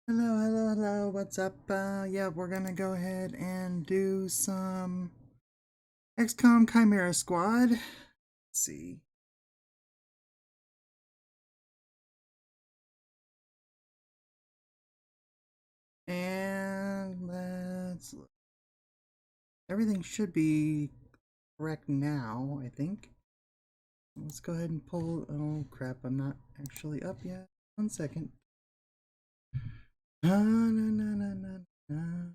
Hello, hello, hello, what's up? Yeah, we're gonna go ahead and do some XCOM Chimera Squad. Let's see. And let's look. Everything should be correct now, I think. Let's go ahead and pull. Oh crap, I'm not actually up yet. 1 second. Na, na, na, na, na, na.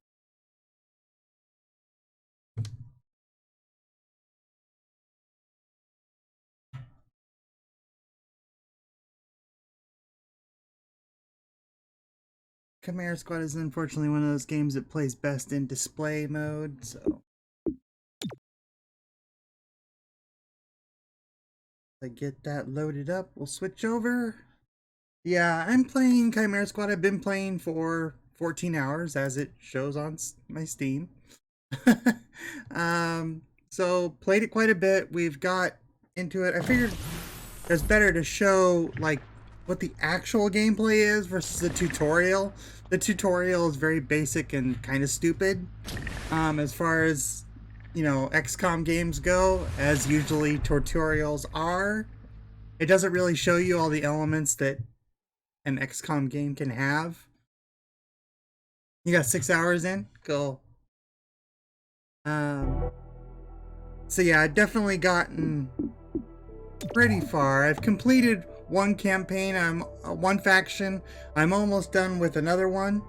Chimera Squad is unfortunately one of those games that plays best in display mode, so I get that loaded up. We'll switch over. Yeah, I'm playing Chimera Squad. I've been playing for 14 hours as it shows on my Steam. So played it quite a bit. We've got into it. I figured it's better to show like what the actual gameplay is versus the tutorial. The tutorial is very basic and kind of stupid. As far as XCOM games go, as usually tutorials are. It doesn't really show you all the elements that an XCOM game can have. You got 6 hours in? Cool. So yeah, I've definitely gotten pretty far. I've completed one campaign. I'm one faction. I'm almost done with another one.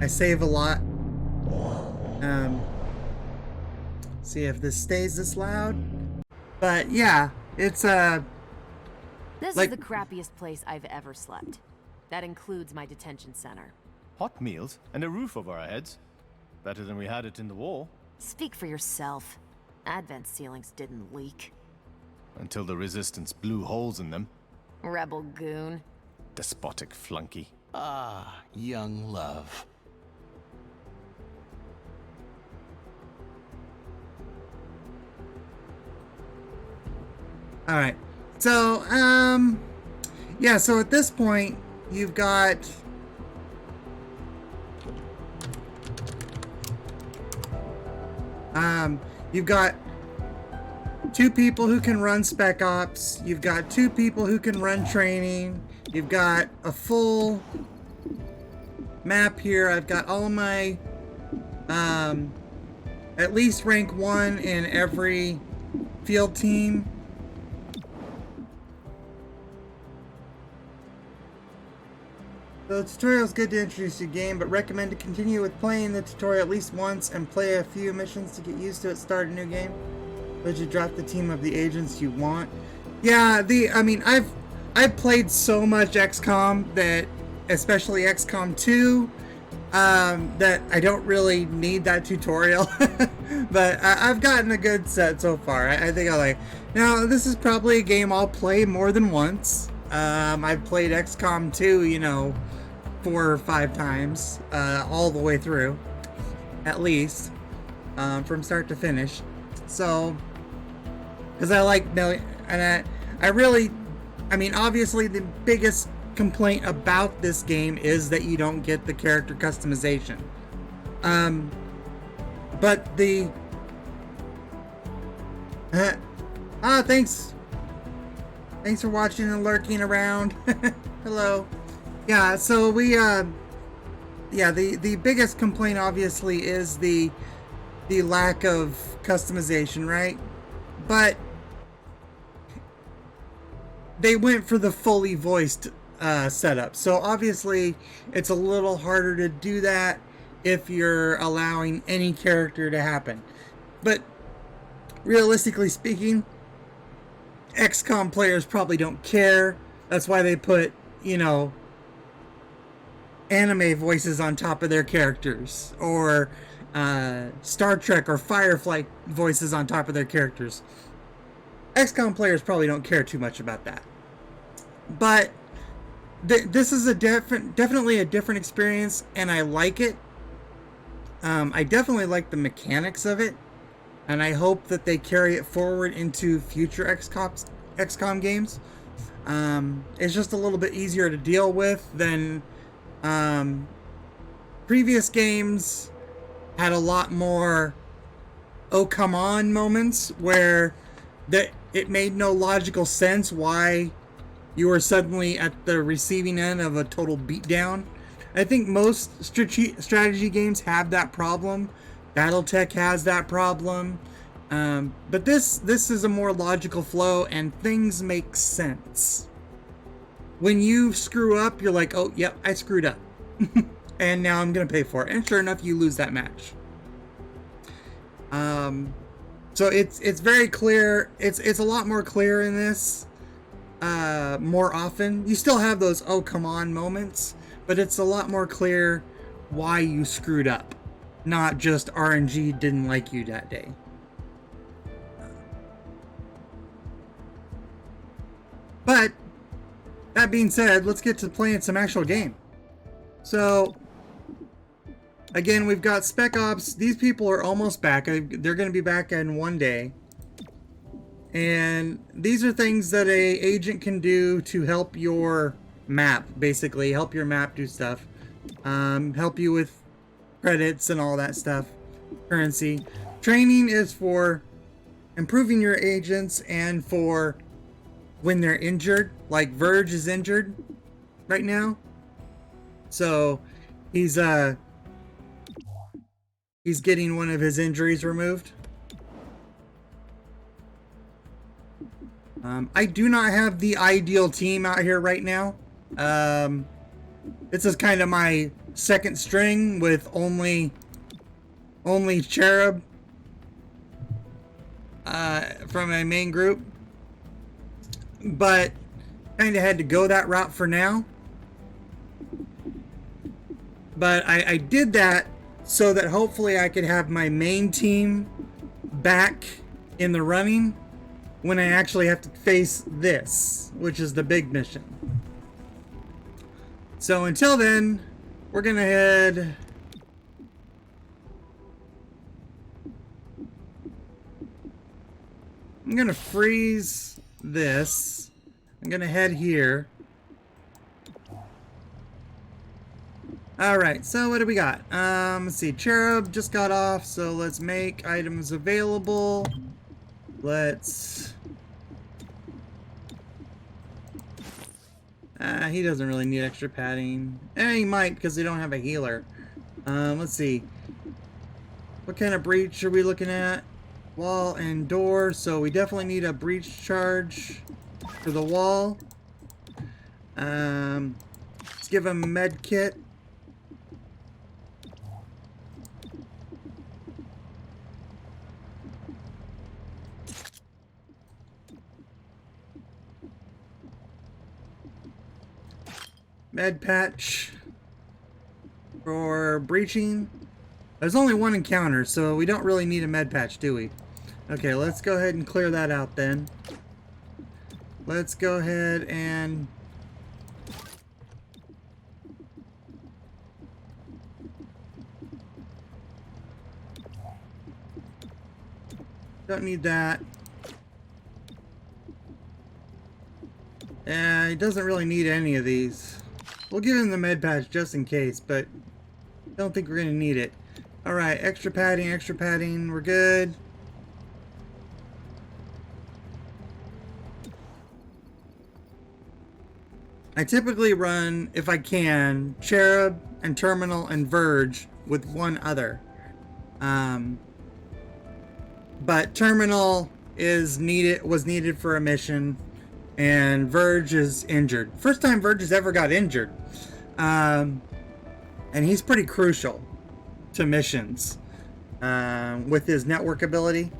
I save a lot. See if this stays this loud. But yeah, it's This is the crappiest place I've ever slept. That includes my detention center. Hot meals and a roof over our heads. Better than we had it in the war. Speak for yourself. Advent ceilings didn't leak. Until the resistance blew holes in them. Rebel goon. Despotic flunky. Ah, young love. all right. So, yeah, so at this point, you've got you've got 2 people who can run Spec Ops. You've got 2 people who can run training. You've got a full map here. I've got all of my at least rank 1 in every field team. So the tutorial is good to introduce your game, but recommend to continue with playing the tutorial at least once and play a few missions to get used to it. Start a new game. Let you drop the team of the agents you want. Yeah, I've played so much XCOM that, especially XCOM 2, that I don't really need that tutorial. But I've gotten a good set so far. I think I like. Now this is probably a game I'll play more than once. I've played XCOM 2, 4 or 5 times, all the way through, at least, from start to finish. So, because I like, and I really, obviously the biggest complaint about this game is that you don't get the character customization. But the, thanks for watching and lurking around. Hello. Yeah, so we, the biggest complaint obviously is the lack of customization, right? But they went for the fully voiced setup. So obviously it's a little harder to do that if you're allowing any character to happen. But realistically speaking, XCOM players probably don't care. That's why they put, anime voices on top of their characters, or Star Trek or Firefly voices on top of their characters. XCOM players probably don't care too much about that. But this is definitely a different experience, and I like it. I definitely like the mechanics of it. and I hope that they carry it forward into future XCOM games. It's just a little bit easier to deal with than previous games had a lot more oh come on moments where it made no logical sense why you were suddenly at the receiving end of a total beatdown. I think most strategy games have that problem. BattleTech has that problem. But this is a more logical flow and things make sense. When you screw up, you're like, oh, yep, I screwed up. And now I'm going to pay for it. And sure enough, you lose that match. So it's very clear. It's a lot more clear in this more often. You still have those oh come on moments, but it's a lot more clear why you screwed up, not just RNG didn't like you that day. But that being said, let's get to playing some actual game. So again, we've got Spec Ops. These people are almost back. They're going to be back in one day. And these are things that a agent can do to help your map, basically. Help your map do stuff. Help you with credits and all that stuff. Currency. Training is for improving your agents and for when they're injured. Like Verge is injured right now. So he's getting one of his injuries removed. I do not have the ideal team out here right now. This is kind of my second string with only Cherub from my main group. But kind of had to go that route for now. But I did that so that hopefully I could have my main team back in the running when I actually have to face this, which is the big mission. So until then, we're gonna head... I'm gonna freeze this. I'm gonna head here. Alright, so what do we got? Let's see, Cherub just got off, so let's make items available. Let's... he doesn't really need extra padding. He might, because they don't have a healer. Let's see. What kind of breach are we looking at? Wall and door, so we definitely need a breach charge for the wall. Let's give him a med kit. Med patch for breaching. There's only one encounter, so we don't really need a med patch, do we? Okay, let's go ahead and clear that out then. Let's go ahead and... don't need that. He doesn't really need any of these. We'll give him the med patch just in case, but don't think we're gonna need it. Alright, extra padding, we're good. I typically run, if I can, Cherub and Terminal and Verge with one other. But Terminal was needed for a mission, and Verge is injured. First time Verge has ever got injured. And he's pretty crucial to missions with his network ability.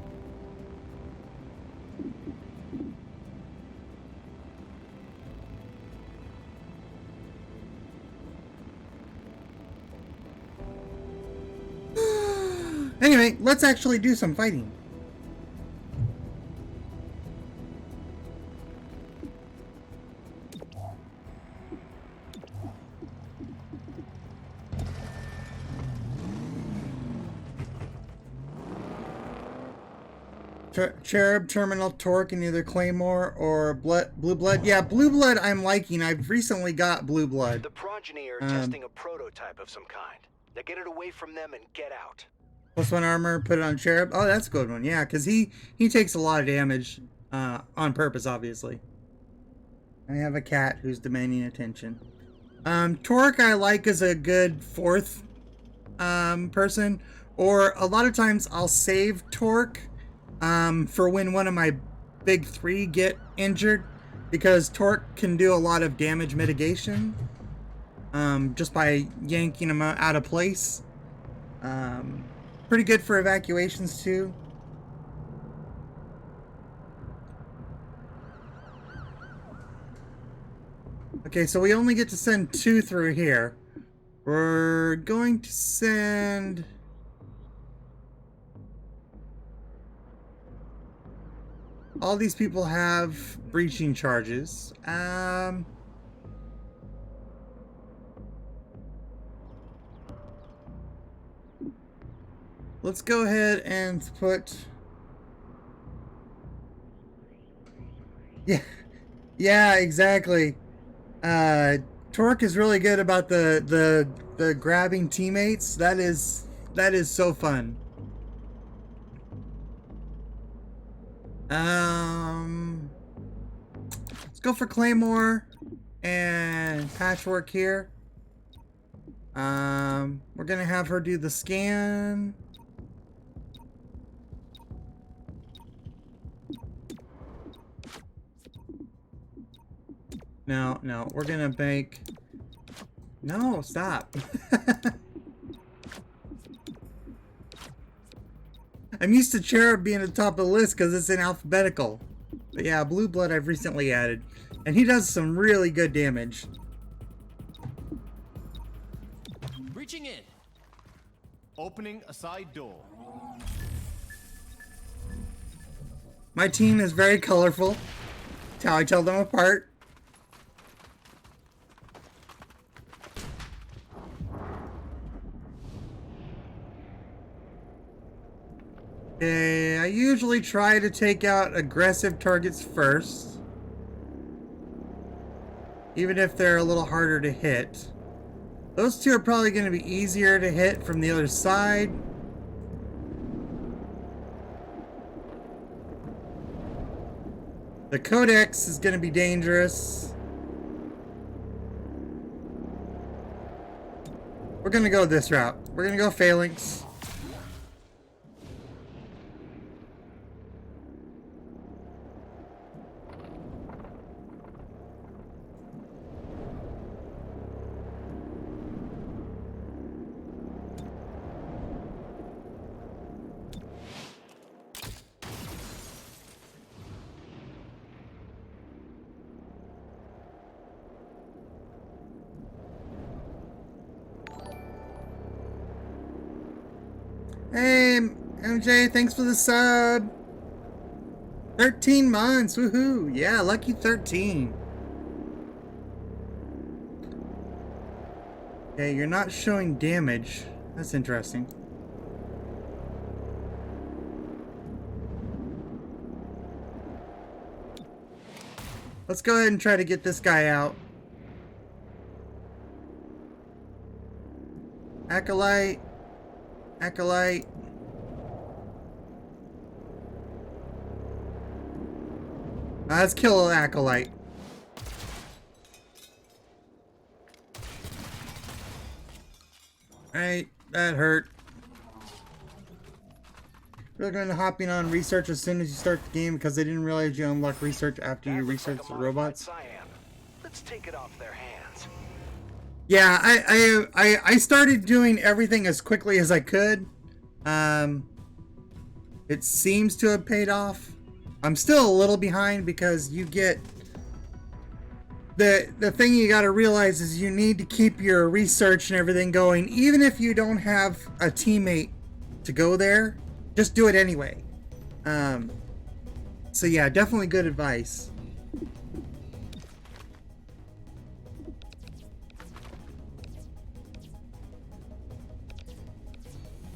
Anyway, let's actually do some fighting. Cherub, Terminal, Torque, and either Claymore or Blue Blood. Yeah, Blue Blood I'm liking. I've recently got Blue Blood. The progeny are testing a prototype of some kind. Now get it away from them and get out. +1 armor, put it on Cherub. Oh, that's a good one. Yeah, because he takes a lot of damage on purpose, obviously. I have a cat who's demanding attention. Torque I like as a good 4th person. Or a lot of times I'll save Torque for when one of my big 3 get injured. Because Torque can do a lot of damage mitigation. Just by yanking them out of place. Pretty good for evacuations too. Okay, so we only get to send 2 through here. We're going to send... all these people have breaching charges. Let's go ahead and put... Yeah, exactly. Torque is really good about the grabbing teammates. That is so fun. Let's go for Claymore and Patchwork here. We're gonna have her do the scan. No, we're gonna make... No, stop. I'm used to Cherub being at the top of the list because it's in alphabetical. But yeah, Blue Blood I've recently added. And he does some really good damage. Reaching in. Opening a side door. My team is very colorful. That's how I tell them apart. Okay, I usually try to take out aggressive targets first. Even if they're a little harder to hit. Those 2 are probably going to be easier to hit from the other side. The Codex is going to be dangerous. We're going to go this route. We're going to go Phalanx. Hey, MJ, thanks for the sub. 13 months, woohoo. Yeah, lucky 13. Okay, you're not showing damage. That's interesting. Let's go ahead and try to get this guy out. Acolyte. Acolyte. Let's kill an Acolyte. Alright, that hurt. We're going to hop in on research as soon as you start the game because they didn't realize you unlock research after you research the robots. Let's take it off their hands. Yeah, I started doing everything as quickly as I could. It seems to have paid off. I'm still a little behind because you get... The thing you gotta realize is you need to keep your research and everything going. Even if you don't have a teammate to go there, just do it anyway. So yeah, definitely good advice.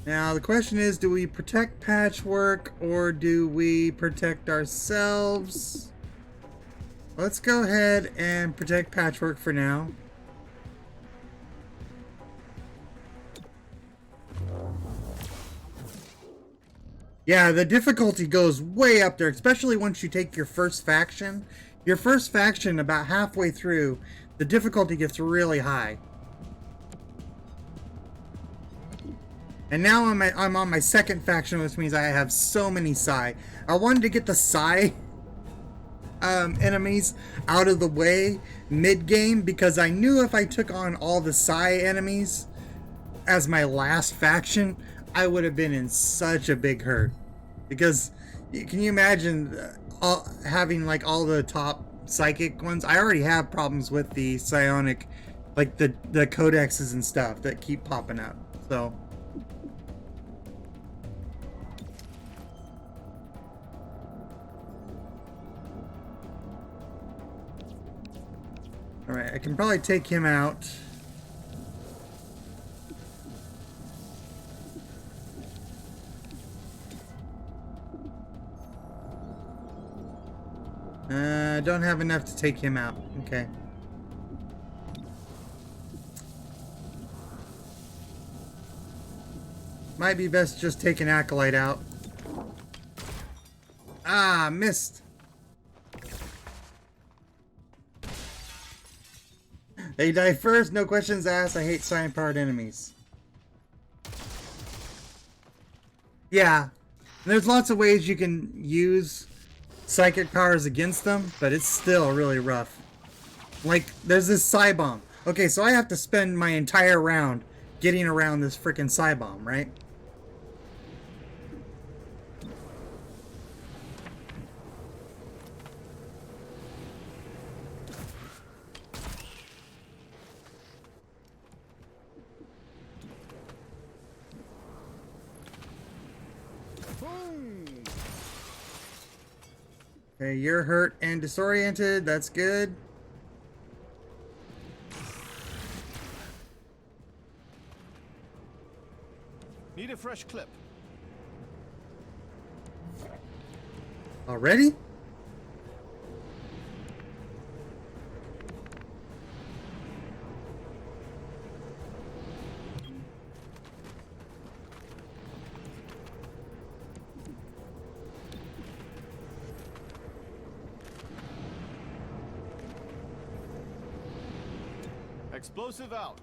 Now the question is, do we protect Patchwork or do we protect ourselves? Let's go ahead and protect Patchwork for now. Yeah, the difficulty goes way up there, especially once you take your first faction. Your first faction, about halfway through, the difficulty gets really high. And now I'm on my second faction, which means I have so many Psi. I wanted to get the Psi enemies out of the way mid-game because I knew if I took on all the Psi enemies as my last faction, I would have been in such a big hurt. Because can you imagine having like all the top psychic ones? I already have problems with the psionic, like the codexes and stuff that keep popping up. So all right, I can probably take him out. Don't have enough to take him out. Okay. Might be best just take an Acolyte out. Ah, missed. They die first, no questions asked. I hate Psi-powered enemies. Yeah. There's lots of ways you can use psychic powers against them, but it's still really rough. Like, there's this Psi bomb. Okay, so I have to spend my entire round getting around this freaking Psi bomb, right? Okay, you're hurt and disoriented. That's good. Need a fresh clip. Already? Explosive out.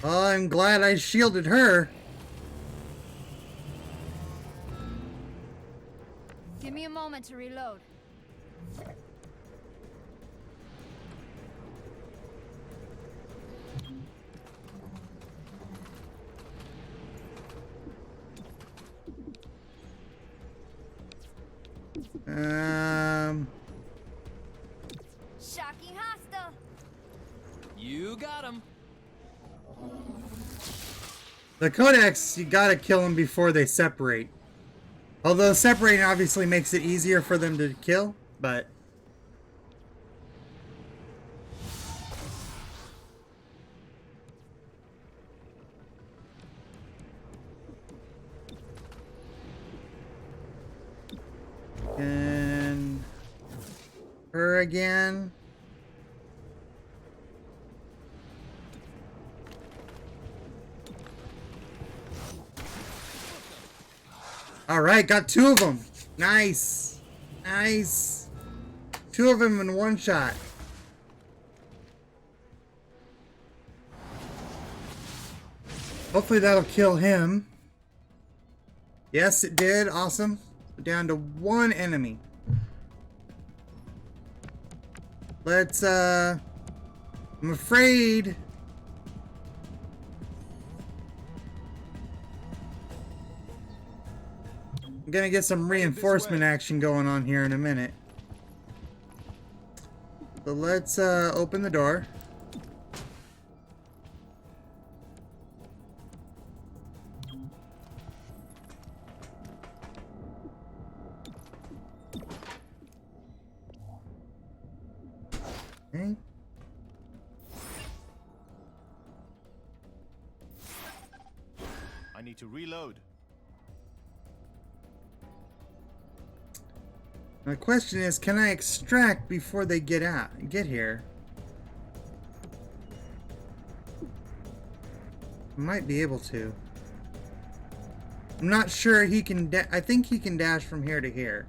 Oh, I'm glad I shielded her. Give me a moment to reload. Shocking hostile. You got him. The Codex, you gotta kill them before they separate. Although separating obviously makes it easier for them to kill, but... And... her again. Alright, got two of them. Nice. Nice. Two of them in one shot. Hopefully that'll kill him. Yes, it did. Awesome. Down to one enemy. Let's, I'm afraid... I'm gonna get some reinforcement action going on here in a minute. So let's open the door. I need to reload. My question is, can I extract before they get here? I might be able to. I'm not sure he can I think he can dash from here to here.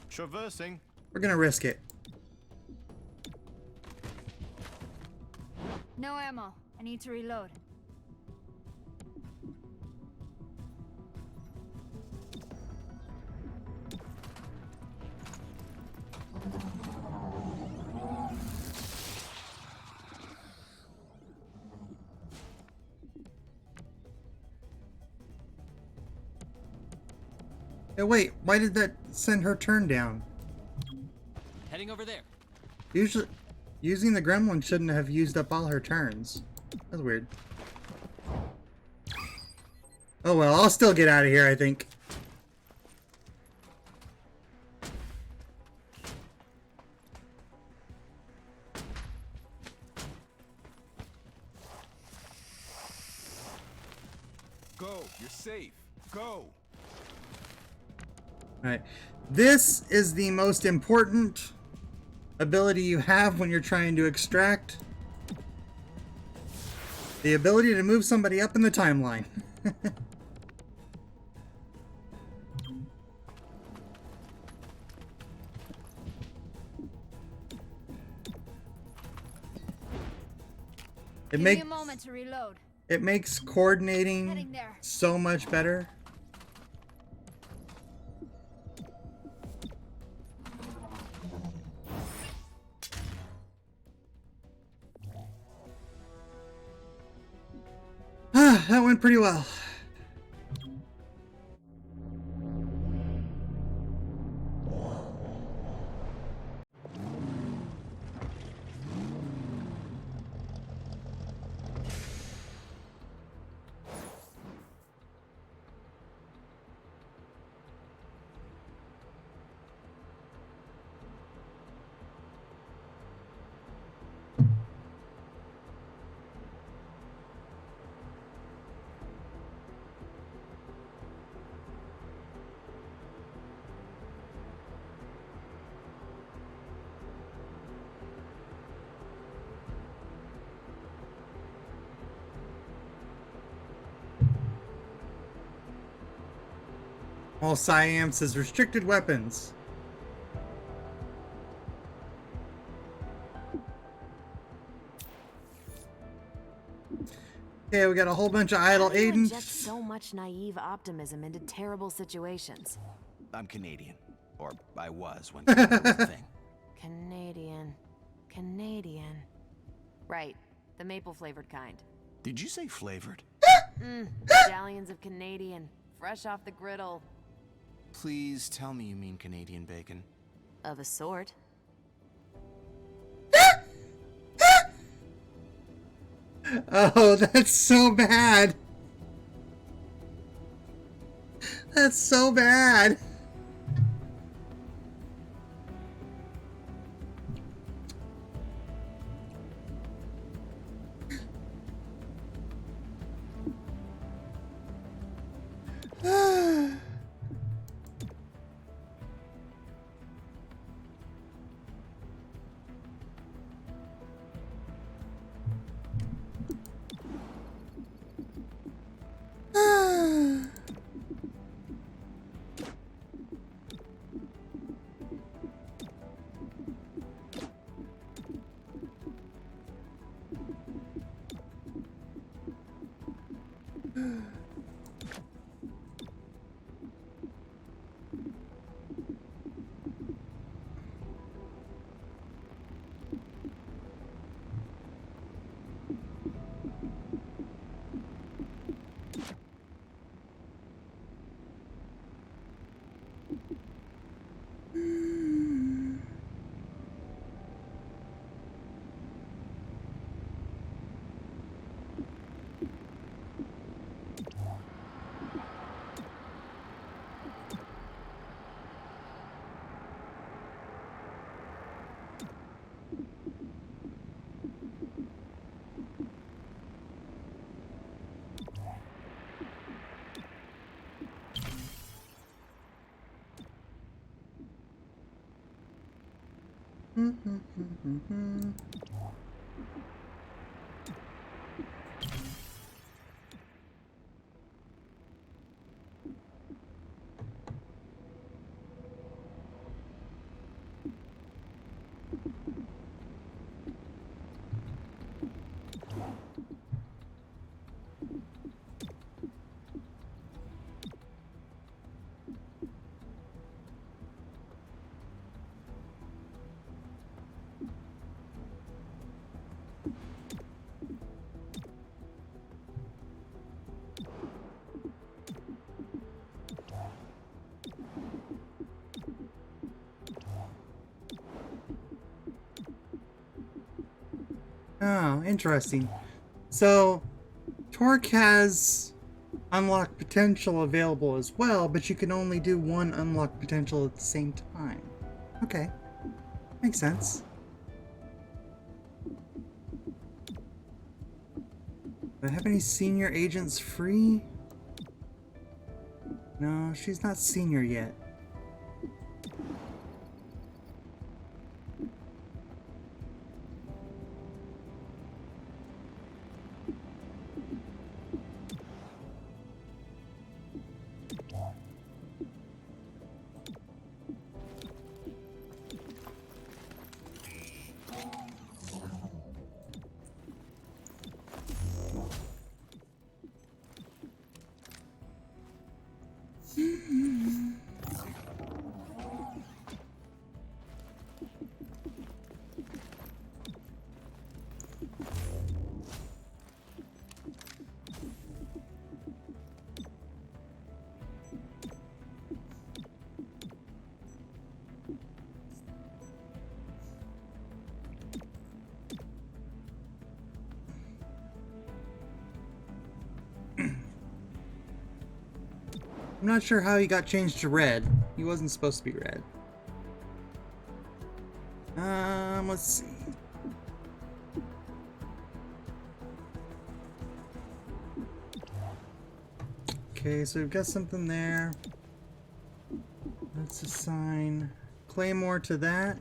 Traversing. We're gonna risk it. No ammo. I need to reload. Hey, wait, why did that send her turn down? Heading over there. Usually, using the gremlin shouldn't have used up all her turns. That's weird. Oh well, I'll still get out of here, I think. Go, you're safe. Go. Alright. This is the most important ability you have when you're trying to extract. The ability to move somebody up in the timeline. Give me a moment to reload. It makes Heading coordinating there. so much better. That went pretty well. All Psyamps is restricted weapons. Okay, we got a whole bunch of idle How do you Aidens. inject so much naive optimism into terrible situations? I'm Canadian. Or I was when Canada was a thing. Canadian. Right, the maple-flavored kind. Did you say flavored? Medallions of Canadian, fresh off the griddle. Please tell me you mean Canadian bacon. Of a sort. Oh, that's so bad. That's so bad. Oh, interesting. So, Torque has unlocked potential available as well, but you can only do one unlocked potential at the same time. Okay. Makes sense. Do I have any senior agents free? No, she's not senior yet. I'm not sure how he got changed to red. He wasn't supposed to be red. Let's see. Okay, so we've got something there. Let's assign Claymore to that.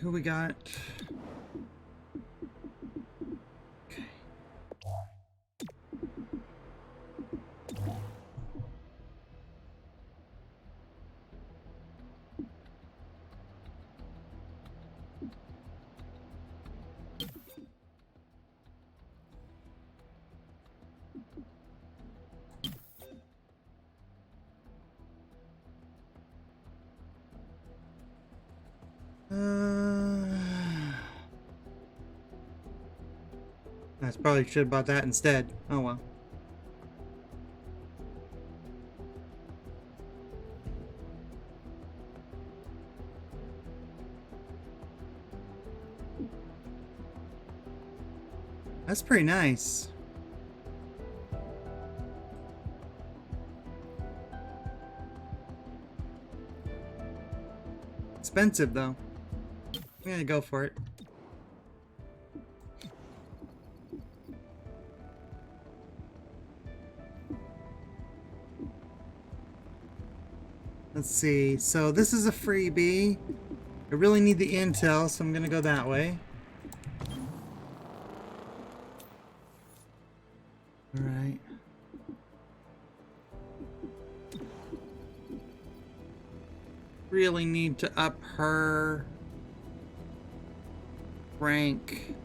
Who we got? Okay. I probably should have bought that instead. Oh well. That's pretty nice. Expensive though. I'm gonna go for it. Let's see. So this is a freebie. I really need the intel, so I'm gonna go that way. Alright. Really need to up her rank.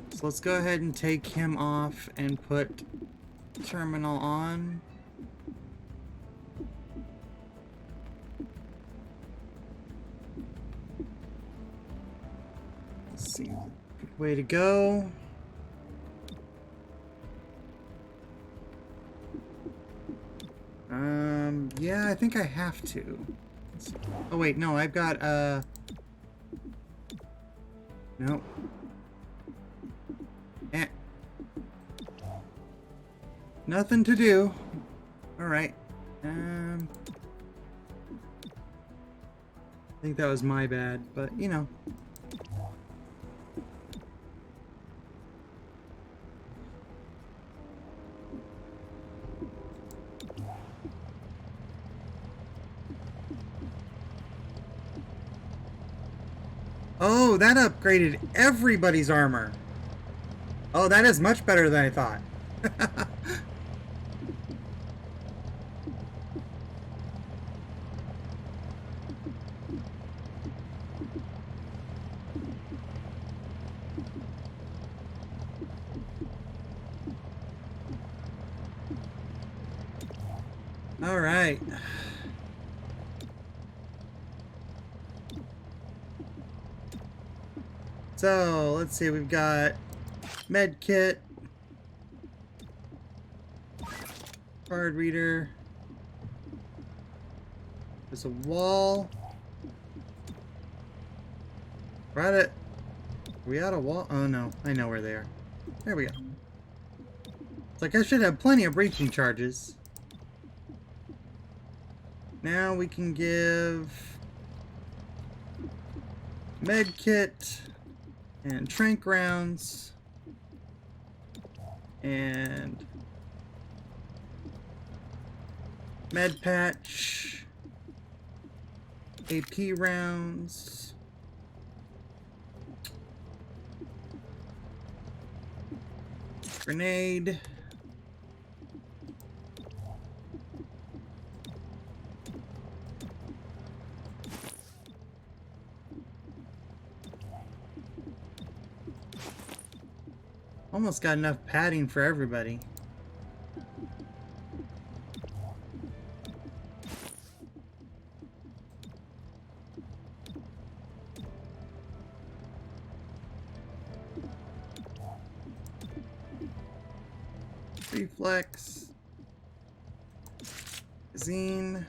So let's go ahead and take him off and put Terminal on. Way to go. Yeah, I think I have to. Oh wait, no, I've got, nope. Eh. Nothing to do. Alright. I think that was my bad, but, you know. Oh, that upgraded everybody's armor. Oh, that is much better than I thought. All right. So, let's see, we've got med kit, card reader, there's a wall. We're at it. Are we at a wall? Oh no, I know where they are. There we go. It's like I should have plenty of breaching charges. Now we can give med kit and tranq rounds and med patch, AP rounds, grenade, almost got enough padding for everybody. Reflex, zine,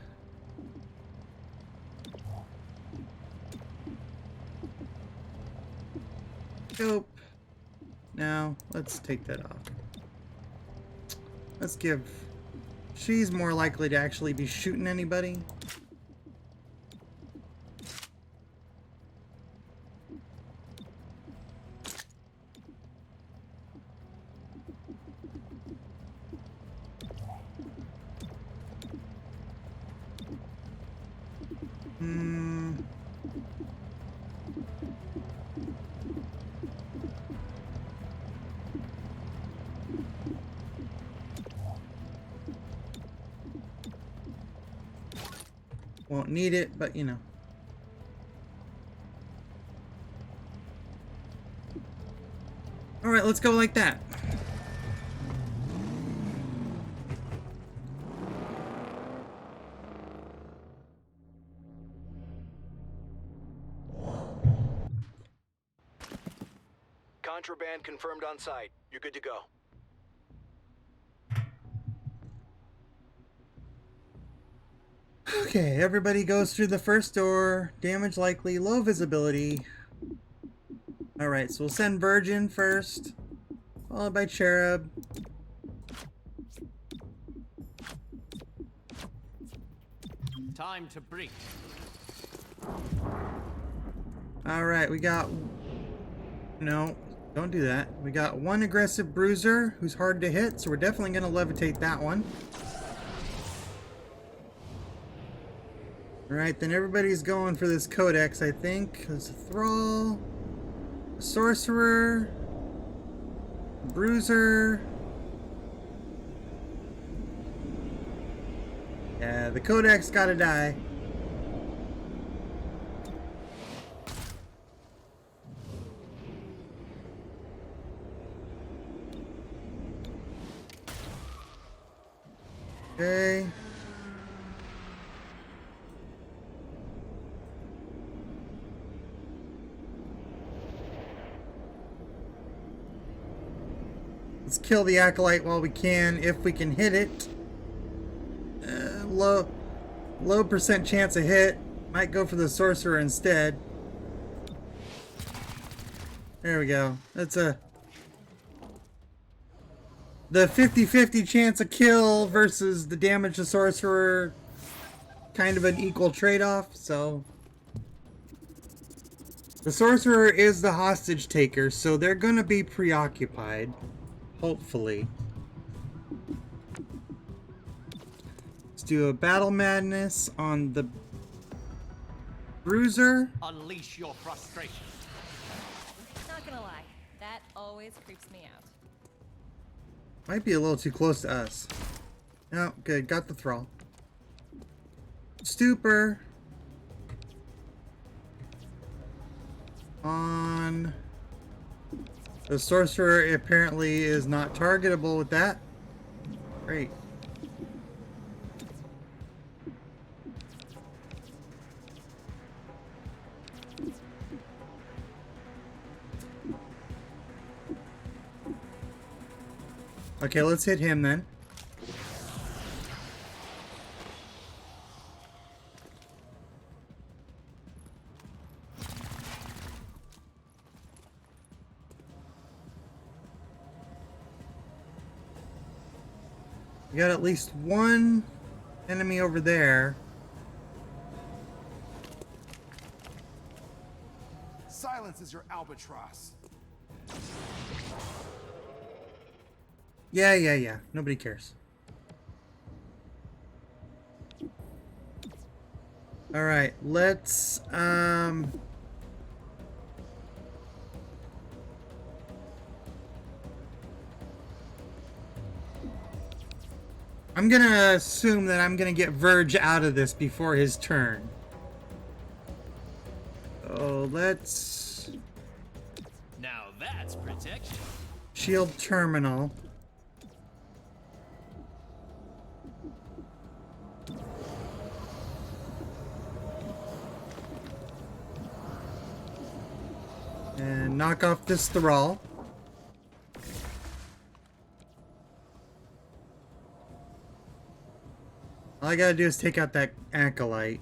scope. Now, let's take that off. Let's give... She's more likely to actually be shooting anybody. Won't need it, but you know. Alright, let's go like that. Contraband confirmed on site. You're good to go. Okay, everybody goes through the first door. Damage likely, low visibility. Alright, so we'll send Virgin first, followed by Cherub. Time to breach. Alright, we got... No, don't do that. We got one aggressive bruiser who's hard to hit, so we're definitely going to levitate that one. Alright, then everybody's going for this codex, I think. There's a thrall, a sorcerer, a bruiser. Yeah, the codex gotta die. Okay. Let's kill the Acolyte while we can, if we can hit it. Low percent chance of hit. Might go for the Sorcerer instead. There we go. That's the 50-50 chance of kill versus the damage to Sorcerer. Kind of an equal trade-off, so... The Sorcerer is the hostage taker, so they're gonna be preoccupied. Hopefully. Let's do a Battle Madness on the Bruiser. Unleash your frustration. Not gonna lie, that always creeps me out. Might be a little too close to us. No, good. Got the Thrall. Stupor. On the Sorcerer apparently is not targetable with that. Great. Okay, let's hit him then. We got at least one enemy over there. Silence is your albatross. Yeah. Nobody cares. Alright, let's, I'm gonna assume that I'm gonna get Verge out of this before his turn. So let's... Now that's protection. Shield Terminal. And knock off this Thrall. All I gotta do is take out that Acolyte.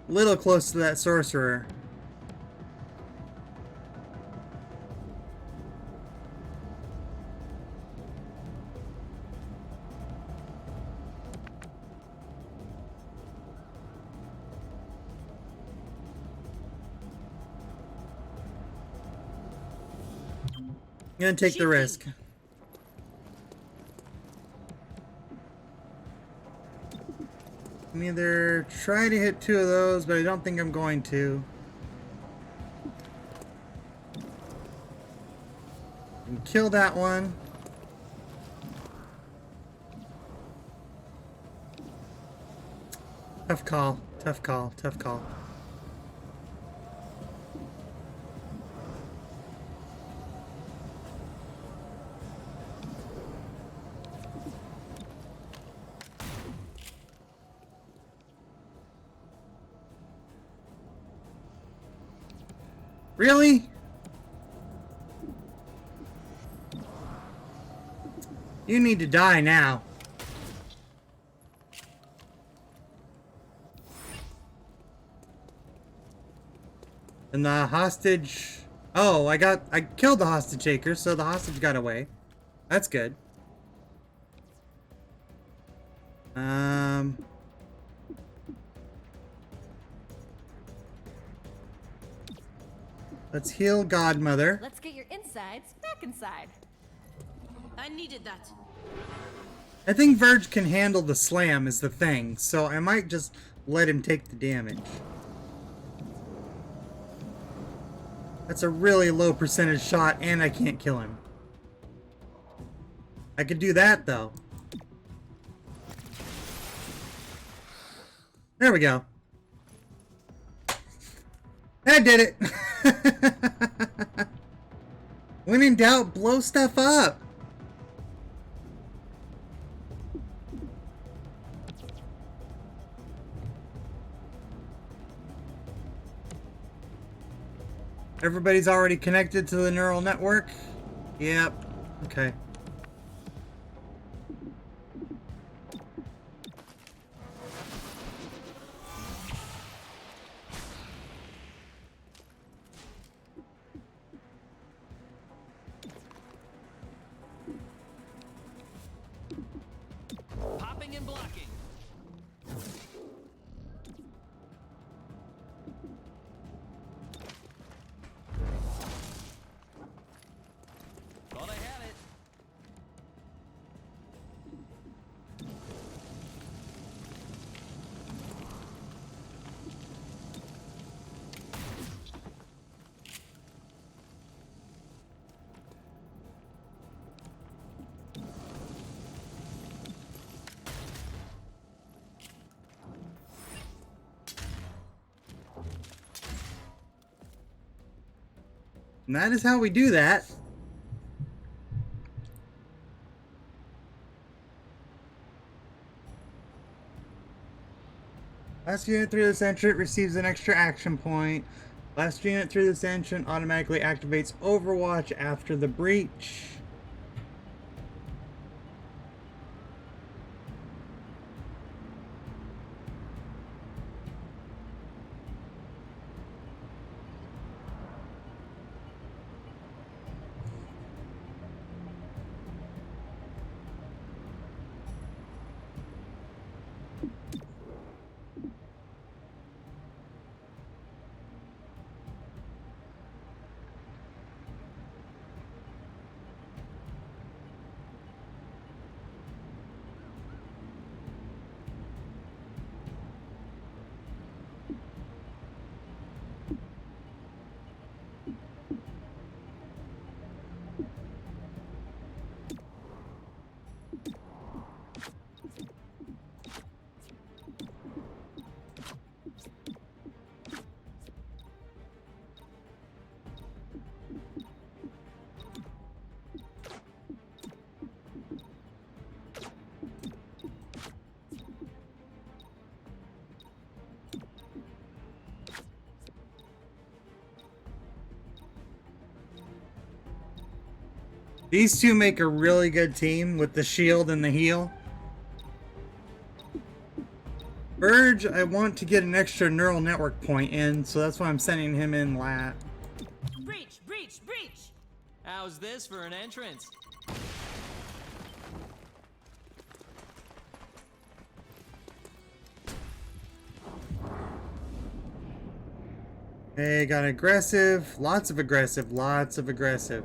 Little close to that Sorcerer. I'm gonna take the risk. I'm either try to hit two of those, but I don't think I'm going to. And kill that one. Tough call, tough call, tough call. Really? You need to die now. And the hostage... Oh, I killed the hostage taker, so the hostage got away. That's good. Let's heal Godmother. Let's get your insides back inside. I needed that. I think Verge can handle the slam is the thing, so I might just let him take the damage. That's a really low percentage shot, and I can't kill him. I could do that, though. There we go. I did it! When in doubt, blow stuff up! Everybody's already connected to the neural network? Yep. Okay. Popping and blocking. Thought I had it. And that is how we do that. Last unit through this entrant receives an extra action point. Last unit through this entrant automatically activates Overwatch after the breach. These two make a really good team with the shield and the heal. Burge, I want to get an extra neural network point in, so that's why I'm sending him in lat. Breach, breach, breach. How's this for an entrance? Hey, got aggressive, lots of aggressive, lots of aggressive.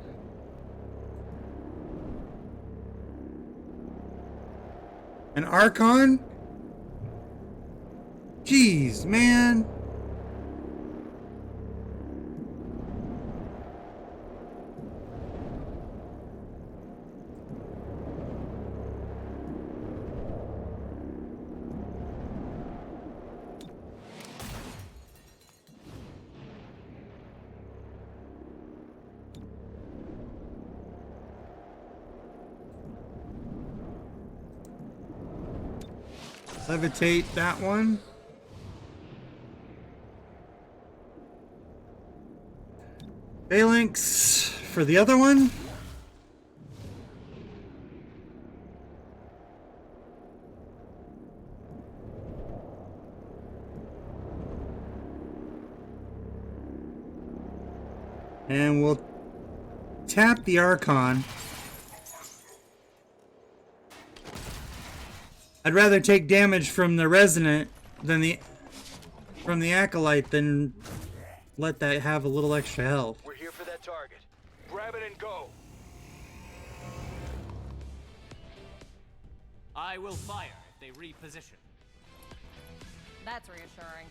An Archon? Jeez, man. Levitate that one. Phalanx for the other one. And we'll tap the Archon. I'd rather take damage from the Resonant than from the Acolyte than let that have a little extra health. We're here for that target. Grab it and go. I will fire if they reposition. That's reassuring.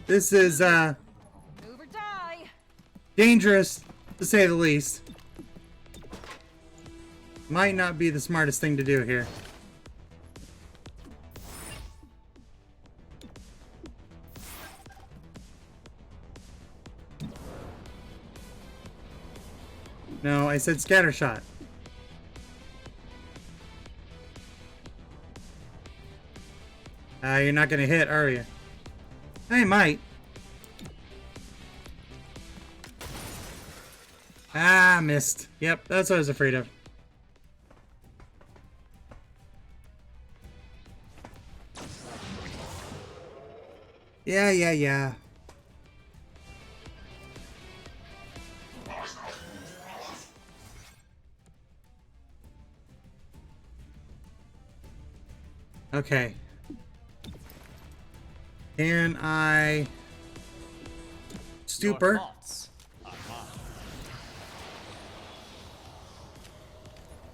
This is Move or die. dangerous, to say the least. Might not be the smartest thing to do here. No, I said scatter shot. You're not gonna hit, are you? I might. Ah, missed. Yep, that's what I was afraid of. Yeah. Okay. Can I... Stupor?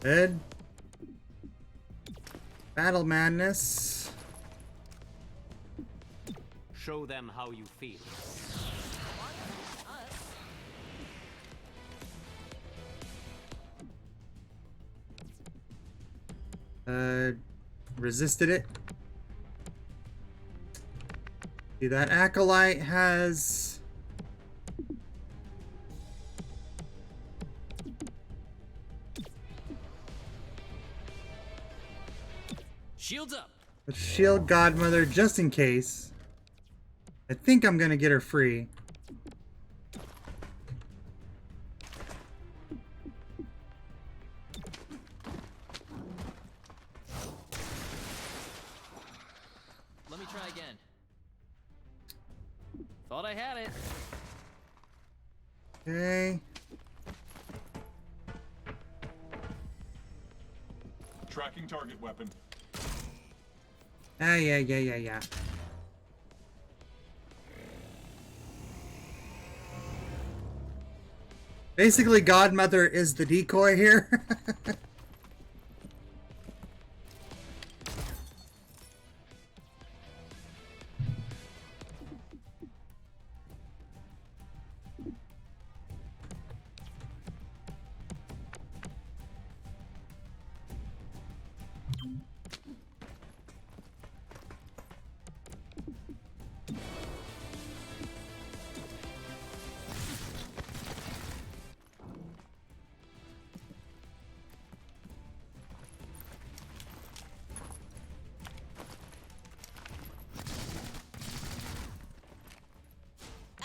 Good. Battle Madness. Show them how you feel. Resisted it. See, that Acolyte has... Shields up. a shield Godmother just in case. I think I'm gonna get her free. Let me try again. Thought I had it. Okay. Tracking target weapon. Yeah. Basically, Godmother is the decoy here.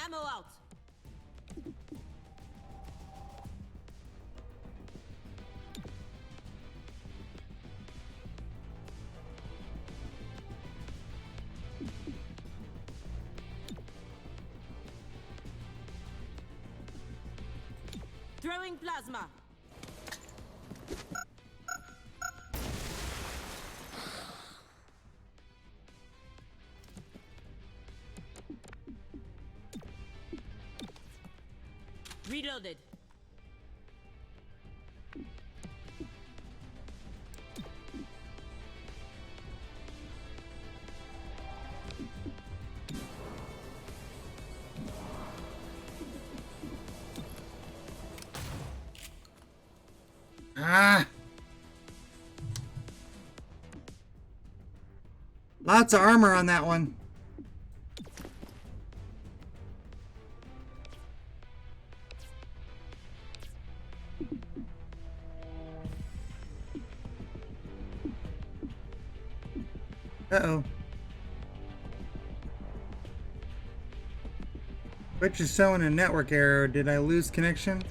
Ammo out. Throwing plasma. Reloaded. Ah! Lots of armor on that one. Uh-oh. Twitch is showing a network error. Did I lose connection?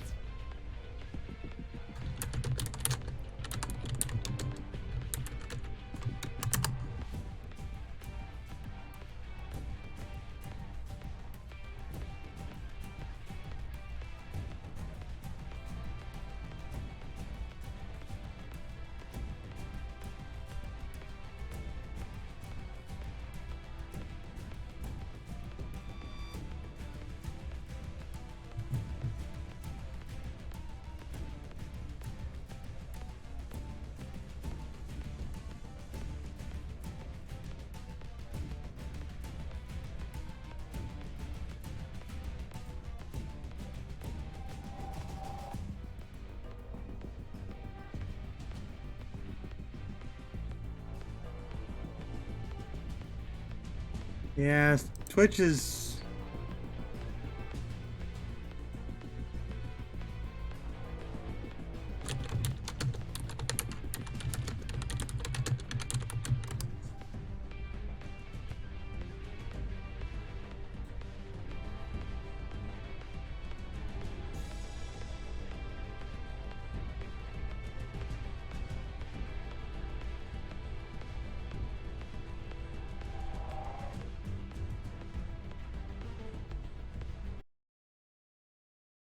Yeah, Twitch is